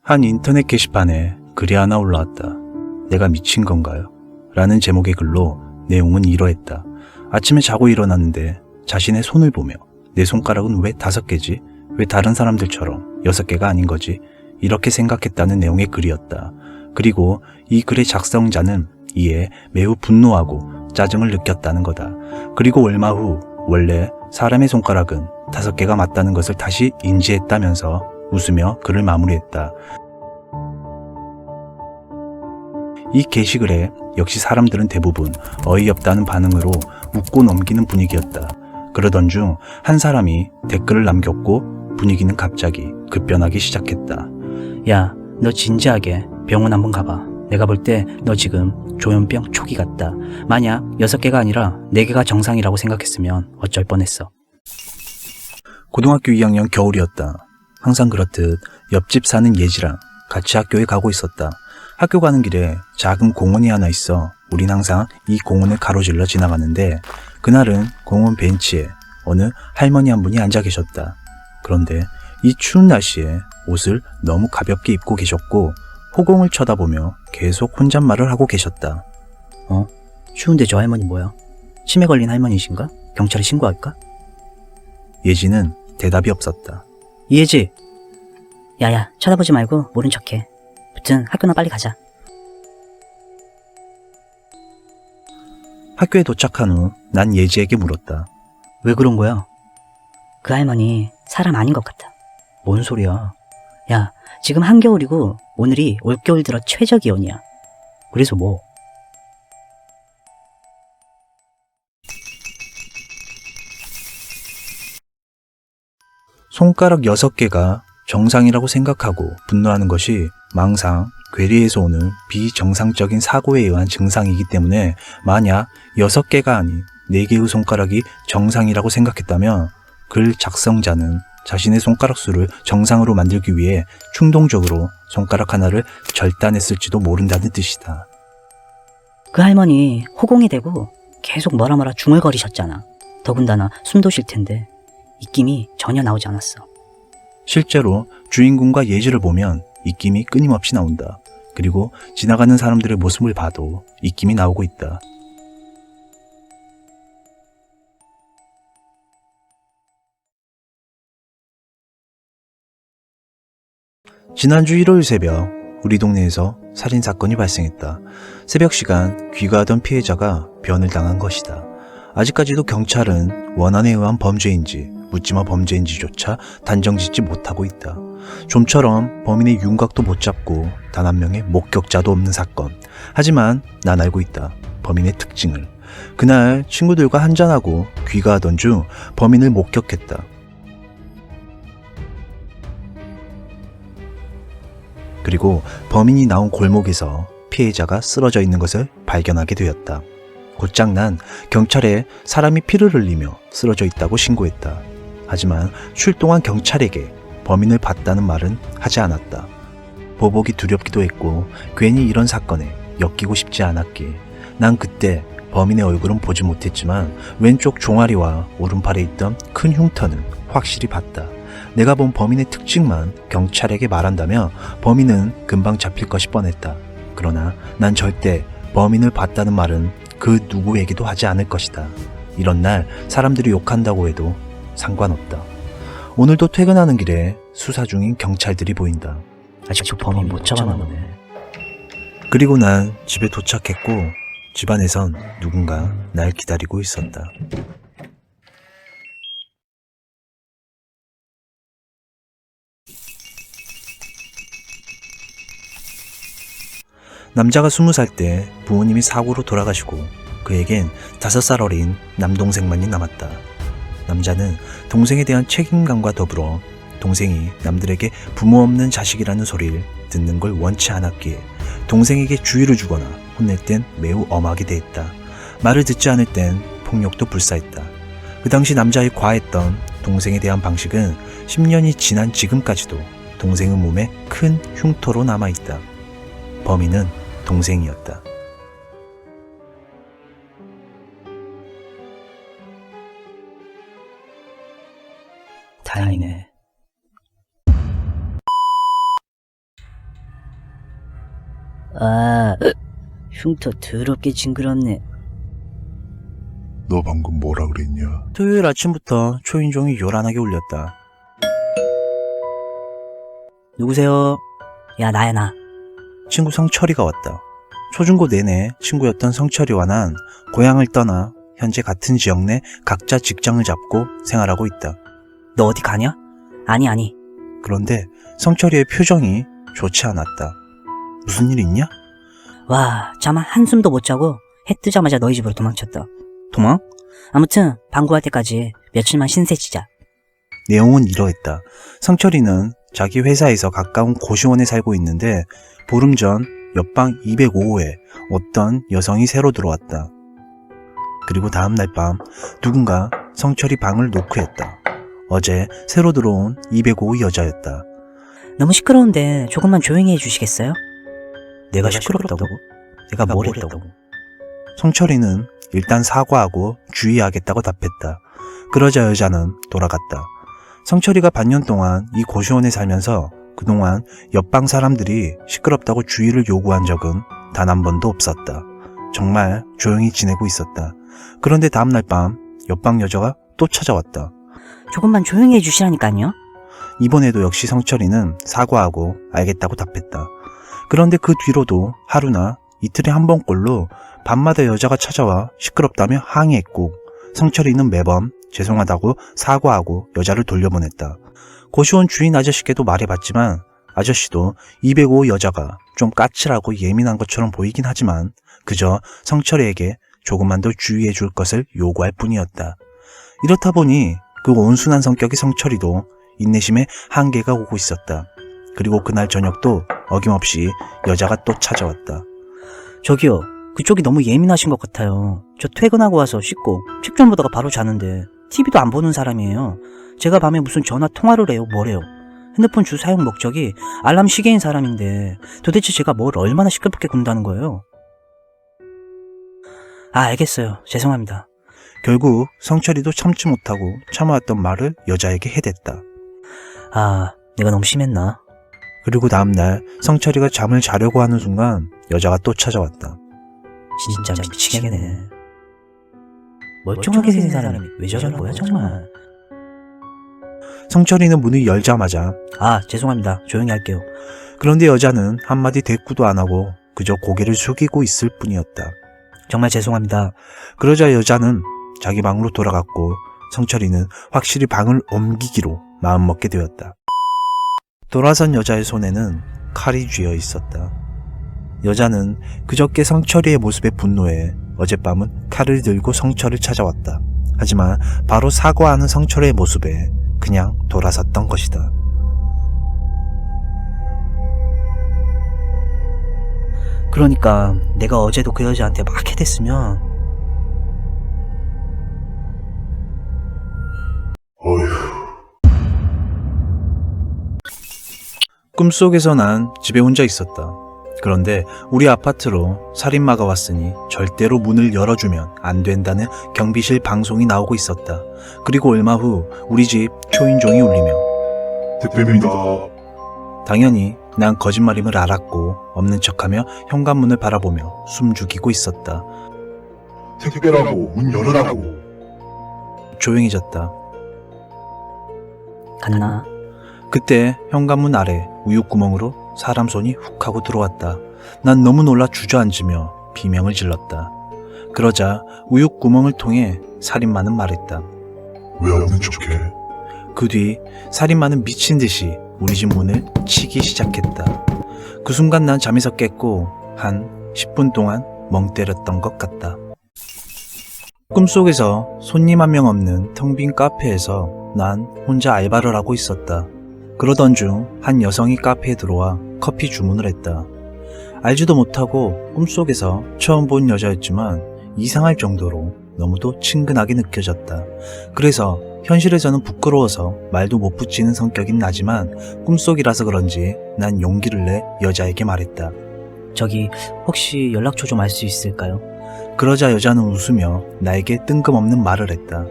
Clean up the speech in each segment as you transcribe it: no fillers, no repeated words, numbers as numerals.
한 인터넷 게시판에 글이 하나 올라왔다. 내가 미친 건가요? 라는 제목의 글로 내용은 이러했다. 아침에 자고 일어났는데 자신의 손을 보며 내 손가락은 왜 5개지? 왜 다른 사람들처럼 6개가 아닌 거지? 이렇게 생각했다는 내용의 글이었다. 그리고 이 글의 작성자는 이에 매우 분노하고 짜증을 느꼈다는 거다. 그리고 얼마 후 원래 사람의 손가락은 5개가 맞다는 것을 다시 인지했다면서 웃으며 글을 마무리했다. 이 게시글에 역시 사람들은 대부분 어이없다는 반응으로 웃고 넘기는 분위기였다. 그러던 중 한 사람이 댓글을 남겼고 분위기는 갑자기 급변하기 시작했다. 야, 너 진지하게 병원 한번 가봐. 내가 볼 때 너 지금 조현병 초기 같다. 만약 6개가 아니라 4개가 정상이라고 생각했으면 어쩔 뻔했어. 고등학교 2학년 겨울이었다. 항상 그렇듯 옆집 사는 예지랑 같이 학교에 가고 있었다. 학교 가는 길에 작은 공원이 하나 있어 우린 항상 이 공원을 가로질러 지나갔는데 그날은 공원 벤치에 어느 할머니 한 분이 앉아 계셨다. 그런데 이 추운 날씨에 옷을 너무 가볍게 입고 계셨고 호공을 쳐다보며 계속 혼잣말을 하고 계셨다. 추운데 저 할머니 뭐야? 치매 걸린 할머니신가? 경찰에 신고할까? 예지는 대답이 없었다. 이혜지! 야야, 쳐다보지 말고 모른 척해. 무튼 학교나 빨리 가자. 학교에 도착한 후 난 예지에게 물었다. 왜 그런 거야? 그 할머니 사람 아닌 것 같아. 뭔 소리야? 야, 지금 한겨울이고 오늘이 올겨울 들어 최저기온이야. 그래서 뭐? 손가락 6개가 정상이라고 생각하고 분노하는 것이 망상, 괴리에서 오는 비정상적인 사고에 의한 증상이기 때문에 만약 6개가 아닌 4개의 손가락이 정상이라고 생각했다면 글 작성자는 자신의 손가락 수를 정상으로 만들기 위해 충동적으로 손가락 하나를 절단했을지도 모른다는 뜻이다. 그 할머니 호공이 되고 계속 뭐라 중얼거리셨잖아. 더군다나 숨도 쉴 텐데 입김이 전혀 나오지 않았어. 실제로 주인공과 예지를 보면 입김이 끊임없이 나온다. 그리고 지나가는 사람들의 모습을 봐도 입김이 나오고 있다. 지난주 일요일 새벽 우리 동네에서 살인사건이 발생했다. 새벽 시간 귀가하던 피해자가 변을 당한 것이다. 아직까지도 경찰은 원한에 의한 범죄인지 묻지마 범죄인지조차 단정짓지 못하고 있다. 좀처럼 범인의 윤곽도 못 잡고 단 한 명의 목격자도 없는 사건. 하지만 난 알고 있다. 범인의 특징을. 그날 친구들과 한잔하고 귀가하던 중 범인을 목격했다. 그리고 범인이 나온 골목에서 피해자가 쓰러져 있는 것을 발견하게 되었다. 곧장 난 경찰에 사람이 피를 흘리며 쓰러져 있다고 신고했다. 하지만 출동한 경찰에게 범인을 봤다는 말은 하지 않았다. 보복이 두렵기도 했고 괜히 이런 사건에 엮이고 싶지 않았기에 난 그때 범인의 얼굴은 보지 못했지만 왼쪽 종아리와 오른팔에 있던 큰 흉터는 확실히 봤다. 내가 본 범인의 특징만 경찰에게 말한다면 범인은 금방 잡힐 것이 뻔했다. 그러나 난 절대 범인을 봤다는 말은 그 누구에게도 하지 않을 것이다. 이런 날 사람들이 욕한다고 해도 상관없다. 오늘도 퇴근하는 길에 수사 중인 경찰들이 보인다. 아직도 범인 못 잡아나 보네. 그리고 난 집에 도착했고 집안에선 누군가 날 기다리고 있었다. 남자가 20살 때 부모님이 사고로 돌아가시고 그에겐 5살 어린 남동생만이 남았다. 남자는 동생에 대한 책임감과 더불어 동생이 남들에게 부모 없는 자식이라는 소리를 듣는 걸 원치 않았기에 동생에게 주의를 주거나 혼낼 땐 매우 엄하게 대했다. 말을 듣지 않을 땐 폭력도 불사했다. 그 당시 남자의 과했던 동생에 대한 방식은 10년이 지난 지금까지도 동생의 몸에 큰 흉터로 남아있다. 범인은 동생이었다. 다행이네. 흉터 더럽게 징그럽네. 너 방금 뭐라 그랬냐? 토요일 아침부터 초인종이 요란하게 울렸다. 누구세요? 야, 나야, 나. 친구 성철이가 왔다. 초중고 내내 친구였던 성철이와 난 고향을 떠나 현재 같은 지역 내 각자 직장을 잡고 생활하고 있다. 너 어디 가냐? 아니. 그런데 성철이의 표정이 좋지 않았다. 무슨 일 있냐? 와, 잠 한숨도 못 자고 해 뜨자마자 너희 집으로 도망쳤다. 도망? 아무튼 방구할 때까지 며칠만 신세지자. 내용은 이러했다. 성철이는 자기 회사에서 가까운 고시원에 살고 있는데 보름 전 옆방 205호에 어떤 여성이 새로 들어왔다. 그리고 다음날 밤 누군가 성철이 방을 노크했다. 어제 새로 들어온 205호 여자였다. 너무 시끄러운데 조금만 조용히 해주시겠어요? 내가 시끄럽다고? 내가 뭘 했다고? 성철이는 일단 사과하고 주의하겠다고 답했다. 그러자 여자는 돌아갔다. 성철이가 반년 동안 이 고시원에 살면서 그동안 옆방 사람들이 시끄럽다고 주의를 요구한 적은 단 한 번도 없었다. 정말 조용히 지내고 있었다. 그런데 다음날 밤 옆방 여자가 또 찾아왔다. 조금만 조용히 해주시라니까요. 이번에도 역시 성철이는 사과하고 알겠다고 답했다. 그런데 그 뒤로도 하루나 이틀에 한 번꼴로 밤마다 여자가 찾아와 시끄럽다며 항의했고 성철이는 매번 죄송하다고 사과하고 여자를 돌려보냈다. 고시원 주인 아저씨께도 말해봤지만 아저씨도 205 여자가 좀 까칠하고 예민한 것처럼 보이긴 하지만 그저 성철이에게 조금만 더 주의해 줄 것을 요구할 뿐이었다. 이렇다 보니 그 온순한 성격의 성철이도 인내심에 한계가 오고 있었다. 그리고 그날 저녁도 어김없이 여자가 또 찾아왔다. 저기요, 그쪽이 너무 예민하신 것 같아요. 저 퇴근하고 와서 씻고 책 좀 보다가 바로 자는데 TV도 안 보는 사람이에요. 제가 밤에 무슨 전화 통화를 해요, 뭐래요. 핸드폰 주 사용 목적이 알람 시계인 사람인데 도대체 제가 뭘 얼마나 시끄럽게 군다는 거예요? 알겠어요. 죄송합니다. 결국 성철이도 참지 못하고 참아왔던 말을 여자에게 해댔다. 내가 너무 심했나? 그리고 다음날 성철이가 잠을 자려고 하는 순간 여자가 또 찾아왔다. 진짜 미치겠네. 멀쩡하게 생긴 사람이 왜 저러는 거야 정말. 성철이는 문을 열자마자 죄송합니다. 조용히 할게요. 그런데 여자는 한마디 대꾸도 안 하고 그저 고개를 숙이고 있을 뿐이었다. 정말 죄송합니다. 그러자 여자는 자기 방으로 돌아갔고 성철이는 확실히 방을 옮기기로 마음먹게 되었다. 돌아선 여자의 손에는 칼이 쥐어 있었다. 여자는 그저께 성철이의 모습에 분노해 어젯밤은 칼을 들고 성철을 찾아왔다. 하지만 바로 사과하는 성철의 모습에 그냥 돌아섰던 것이다. 그러니까 내가 어제도 그 여자한테 막 해댔으면 어휴, 꿈속에서 난 집에 혼자 있었다. 그런데 우리 아파트로 살인마가 왔으니 절대로 문을 열어주면 안 된다는 경비실 방송이 나오고 있었다. 그리고 얼마 후 우리 집 초인종이 울리며 택배입니다. 당연히 난 거짓말임을 알았고 없는 척하며 현관문을 바라보며 숨죽이고 있었다. 택배라고 문 열으라고. 조용해졌다. 갔나? 그때 현관문 아래 우유구멍으로 사람 손이 훅 하고 들어왔다. 난 너무 놀라 주저앉으며 비명을 질렀다. 그러자 우유구멍을 통해 살인마는 말했다. 왜 없는 척해? 그 뒤 살인마는 미친 듯이 우리 집 문을 치기 시작했다. 그 순간 난 잠에서 깼고 한 10분 동안 멍 때렸던 것 같다. 꿈속에서 손님 한 명 없는 텅 빈 카페에서 난 혼자 알바를 하고 있었다. 그러던 중 한 여성이 카페에 들어와 커피 주문을 했다. 알지도 못하고 꿈속에서 처음 본 여자였지만 이상할 정도로 너무도 친근하게 느껴졌다. 그래서 현실에서는 부끄러워서 말도 못 붙이는 성격인 나지만 꿈속이라서 그런지 난 용기를 내 여자에게 말했다. 저기 혹시 연락처 좀 알 수 있을까요? 그러자 여자는 웃으며 나에게 뜬금없는 말을 했다.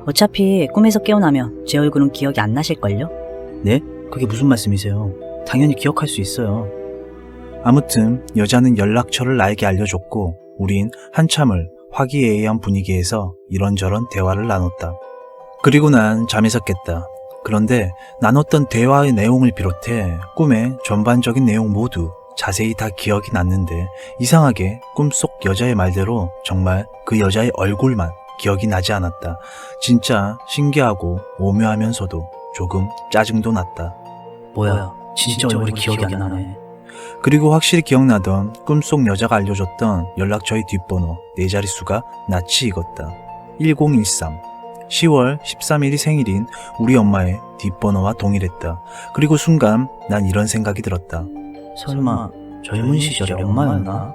어차피 꿈에서 깨어나면 제 얼굴은 기억이 안 나실걸요? 네? 그게 무슨 말씀이세요? 당연히 기억할 수 있어요. 아무튼 여자는 연락처를 나에게 알려줬고 우린 한참을 화기애애한 분위기에서 이런저런 대화를 나눴다. 그리고 난 잠에서 깼다. 그런데 나눴던 대화의 내용을 비롯해 꿈의 전반적인 내용 모두 자세히 다 기억이 났는데 이상하게 꿈속 여자의 말대로 정말 그 여자의 얼굴만 기억이 나지 않았다. 진짜 신기하고 오묘하면서도 조금 짜증도 났다. 뭐야, 진짜 얼굴이 기억이 안 나네. 그리고 확실히 기억나던 꿈속 여자가 알려줬던 연락처의 뒷번호 4자릿수가 낯이 익었다. 1013. 10월 13일이 생일인 우리 엄마의 뒷번호와 동일했다. 그리고 순간 난 이런 생각이 들었다. 설마 젊은 시절의 엄마였나?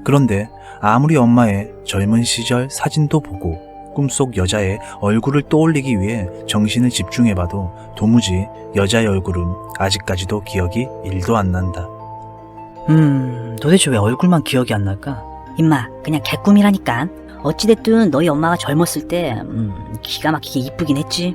그런데 아무리 엄마의 젊은 시절 사진도 보고 꿈속 여자의 얼굴을 떠올리기 위해 정신을 집중해봐도 도무지 여자의 얼굴은 아직까지도 기억이 1도 안 난다. 도대체 왜 얼굴만 기억이 안 날까? 임마, 그냥 개꿈이라니까. 어찌됐든 너희 엄마가 젊었을 때 기가 막히게 이쁘긴 했지.